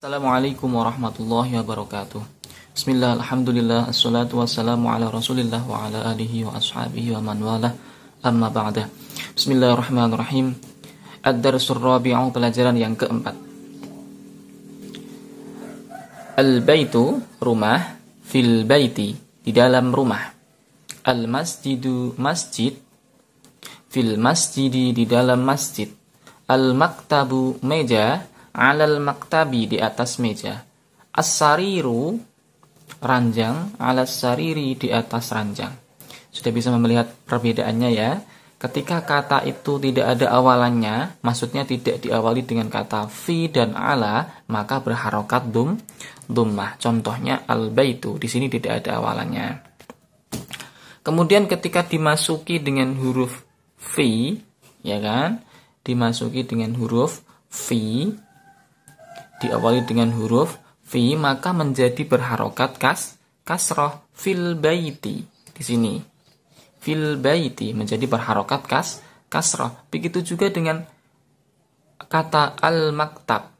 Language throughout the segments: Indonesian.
Assalamualaikum warahmatullahi wabarakatuh. Bismillah, alhamdulillah, assalatu wassalamu ala rasulillah wa ala alihi wa ashabihi wa man wala, amma ba'dah. Bismillahirrahmanirrahim. Ad-Darsur Rabi'u, pelajaran yang keempat. Al-baitu, rumah, fil baiti, di dalam rumah. Al-masjidu, masjid, fil masjidi, di dalam masjid. Al-maktabu, meja, alal maktabi, di atas meja. As-sariru, ranjang, alas sariri, di atas ranjang. Sudah bisa melihat perbedaannya ya. Ketika kata itu tidak ada awalannya, maksudnya tidak diawali dengan kata fi dan ala, maka berharokat dhammah. Contohnya al-baitu, di sini tidak ada awalannya. Kemudian ketika dimasuki dengan huruf fi, ya kan? Dimasuki dengan huruf fi, diawali dengan huruf fi, maka menjadi berharokat kasroh fil baiti. Di sini fil baiti menjadi berharokat kasroh. Begitu juga dengan kata al-maktab,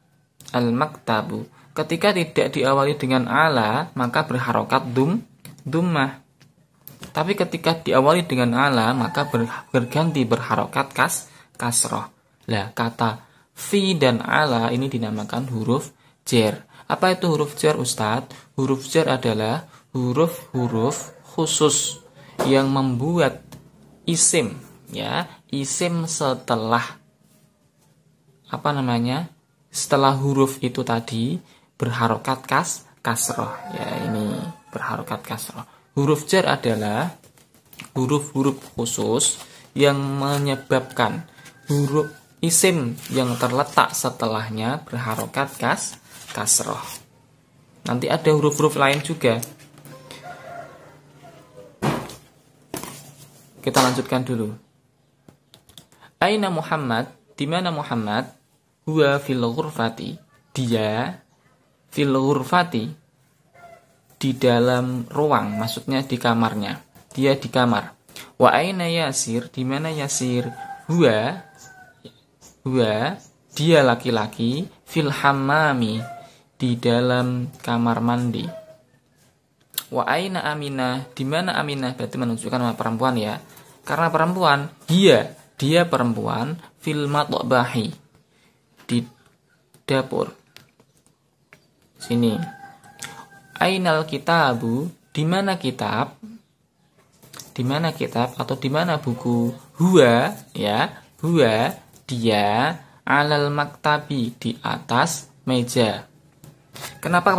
al-maktabu. Ketika tidak diawali dengan ala, maka berharokat dhammah. Tapi ketika diawali dengan ala, maka berganti berharokat kasroh. Lah, kata fi dan ala ini dinamakan huruf jar. Apa itu huruf jar, Ustadz? Huruf jar adalah huruf-huruf khusus yang membuat isim, ya, isim setelah setelah huruf itu tadi berharokat kasroh. Ya, ini berharokat kasroh. Huruf jar adalah huruf-huruf khusus yang menyebabkan huruf isim yang terletak setelahnya berharokat kasroh. Nanti ada huruf-huruf lain juga. Kita lanjutkan dulu. Aina Muhammad, di mana Muhammad? Huwa fil ghurfati, dia fil ghurfati, di dalam ruang, maksudnya di kamarnya. Dia di kamar. Wa aina Yasir, di mana Yasir? Huwa, dia laki-laki, fil hammami, di dalam kamar mandi. Wa aina Aminah, di mana Aminah? Berarti menunjukkan nama perempuan ya. Karena perempuan, dia perempuan, fil matbahi, di dapur. Sini. Ainal kitabu, di mana kitab? Di mana kitab atau di mana buku? Huwa, ya, huwa, dia, alal maktabi, di atas meja. Kenapa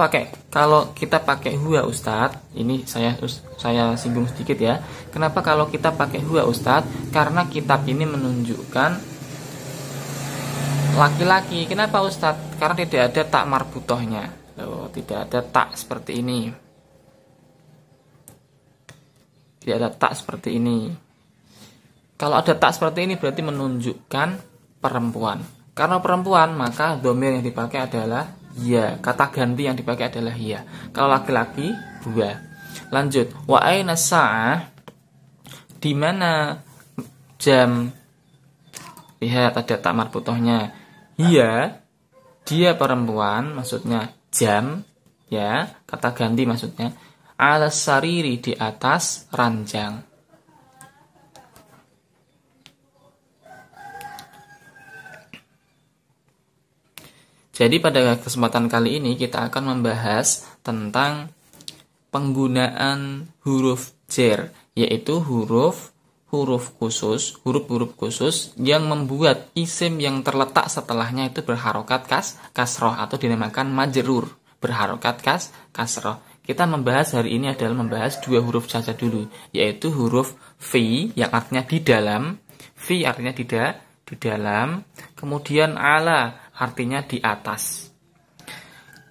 kalau kita pakai huwa, Ustadz? Ini saya singgung sedikit ya. Kenapa kalau kita pakai huwa, Ustadz? Karena kitab ini menunjukkan laki-laki. Kenapa, Ustadz? Karena tidak ada tak marbutohnya. Tidak ada tak seperti ini. Tidak ada tak seperti ini. Kalau ada tak seperti ini berarti menunjukkan perempuan. Karena perempuan, maka dhamir yang dipakai adalah ya. Kata ganti yang dipakai adalah ya. Kalau laki-laki, huwa. Lanjut. Wa aina sa'ah, di mana jam? Lihat ada tak marbutohnya. Iya, dia perempuan, maksudnya jam, ya, kata ganti maksudnya. Alas sariri, di atas ranjang. Jadi pada kesempatan kali ini kita akan membahas tentang penggunaan huruf jar, yaitu huruf huruf khusus yang membuat isim yang terletak setelahnya itu berharokat kasroh atau dinamakan majrur, berharokat kasroh. Kita membahas hari ini adalah membahas dua huruf saja dulu, yaitu huruf fi yang artinya di dalam, fi artinya di dalam, kemudian ala artinya di atas.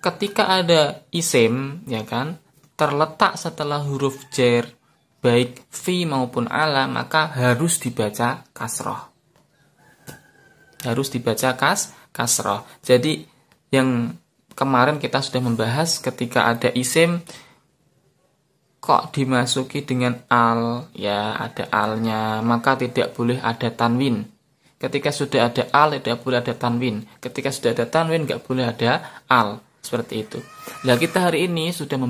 Ketika ada isim, ya kan, terletak setelah huruf jar, baik fi maupun ala, maka harus dibaca kasroh. Harus dibaca kasroh. Jadi yang kemarin kita sudah membahas ketika ada isim kok dimasuki dengan al, ya ada alnya, maka tidak boleh ada tanwin. Ketika sudah ada al, tidak boleh ada tanwin. Ketika sudah ada tanwin, nggak boleh ada al. Seperti itu. Nah, kita hari ini sudah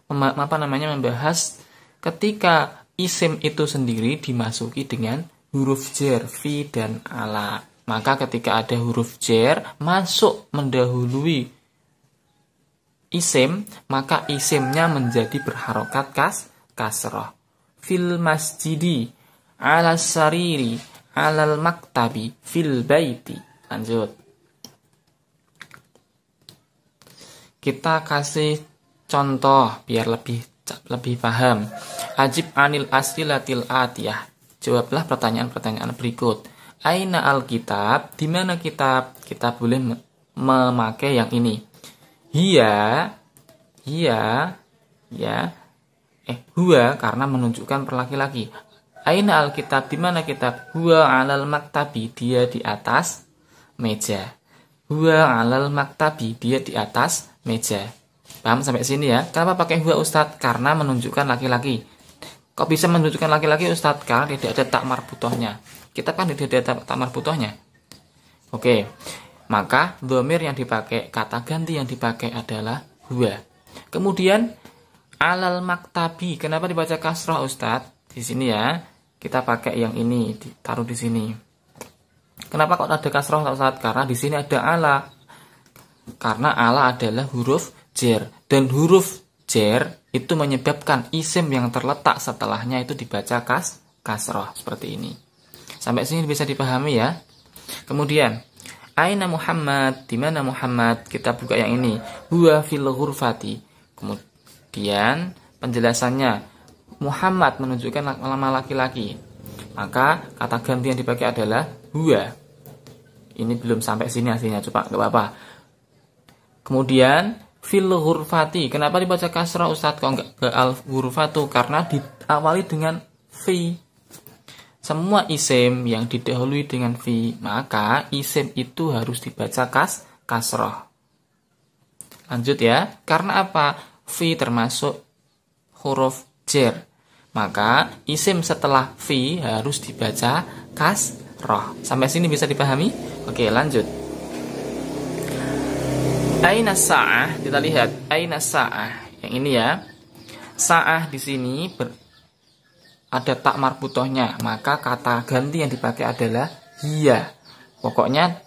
membahas ketika isim itu sendiri dimasuki dengan huruf jar fi dan ala. Maka ketika ada huruf jar masuk mendahului isim, maka isimnya menjadi berharokat kasrah. Fil masjidi, ala sariri, alal maktabi, fil baiti. Lanjut. Kita kasih contoh biar lebih paham. Ajib anil as'ilatil atiyah. Jawablah pertanyaan-pertanyaan berikut. Aina alkitab? Di mana kitab? Kita boleh memakai yang ini. Hiya, huwa karena menunjukkan perlaki-laki. Aina alkitab? Di mana kitab? Huwa alal maktabi, dia di atas meja. Huwa alal maktabi, dia di atas meja. Paham sampai sini ya? Kenapa pakai huwa Ustadz? Karena menunjukkan laki-laki. Kok bisa menunjukkan laki-laki Ustadz? Karena tidak ada tak marbutohnya. Kita kan tidak ada tak marbutohnya. Oke. Maka dhamir yang dipakai, kata ganti yang dipakai adalah huwa. Kemudian alal maktabi. Kenapa dibaca kasrah Ustadz? Di sini ya. Kita pakai yang ini, ditaruh di sini. Kenapa kok ada kasrah Ustadz? Karena di sini ada ala. Karena ala adalah huruf jar, dan huruf jar itu menyebabkan isim yang terletak setelahnya itu dibaca kasrah seperti ini. Sampai sini bisa dipahami ya. Kemudian aina Muhammad? Di mana Muhammad? Kita buka yang ini. Huwa fil ghurfati. Kemudian penjelasannya, Muhammad menunjukkan nama laki-laki. Maka kata ganti yang dipakai adalah huwa. Ini belum sampai sini hasilnya, coba enggak apa-apa. Kemudian fil ghurfati. Kenapa dibaca kasrah Ustadz? Kok enggak ke al ghurfatu? Karena diawali dengan fi. Semua isim yang didahului dengan fi, maka isim itu harus dibaca kasrah. Lanjut ya. Karena apa? Fi termasuk huruf jar. Maka isim setelah fi harus dibaca kasrah. Sampai sini bisa dipahami? Oke, lanjut. Aina sa'ah? Kita lihat aina sa'ah. Yang ini ya. Sa'ah di sini ada tak marbutohnya, maka kata ganti yang dipakai adalah hiya. Pokoknya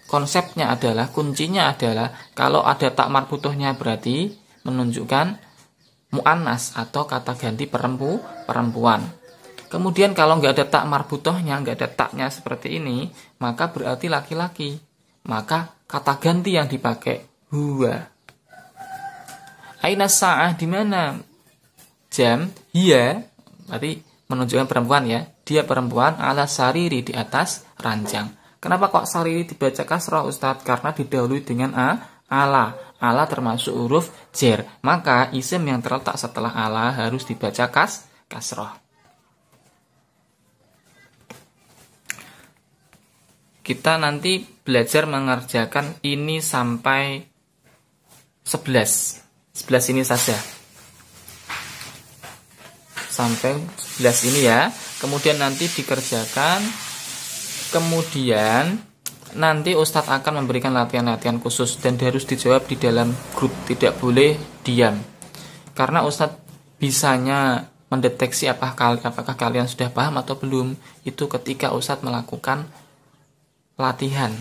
konsepnya adalah, kuncinya adalah kalau ada tak marbutohnya berarti menunjukkan mu'annas atau kata ganti perempuan. Kemudian kalau nggak ada tak marbutohnya, nggak ada taknya seperti ini, maka berarti laki-laki. Maka kata ganti yang dipakai huwa. Aina sa'ah? Di mana jam? Hiya berarti menunjukkan perempuan ya. Dia perempuan, ala sariri, di atas ranjang. Kenapa kok sariri dibaca kasrah Ustadz? Karena didahului dengan ala. Ala termasuk huruf jar. Maka isim yang terletak setelah ala harus dibaca kasrah. Kita nanti belajar mengerjakan ini sampai 11. 11 ini saja. Sampai 11 ini ya. Kemudian nanti dikerjakan. Kemudian nanti Ustadz akan memberikan latihan-latihan khusus dan harus dijawab di dalam grup, tidak boleh diam. Karena Ustadz bisanya mendeteksi apakah kalian sudah paham atau belum itu ketika Ustadz melakukan latihan,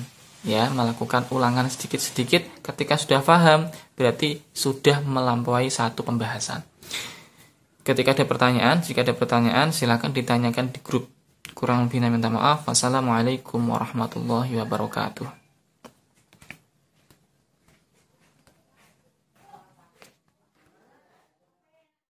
ya, melakukan ulangan sedikit-sedikit. Ketika sudah paham berarti sudah melampaui satu pembahasan. Ketika ada pertanyaan, jika ada pertanyaan silakan ditanyakan di grup. Kurang lebihnya minta maaf. Wassalamualaikum warahmatullahi wabarakatuh.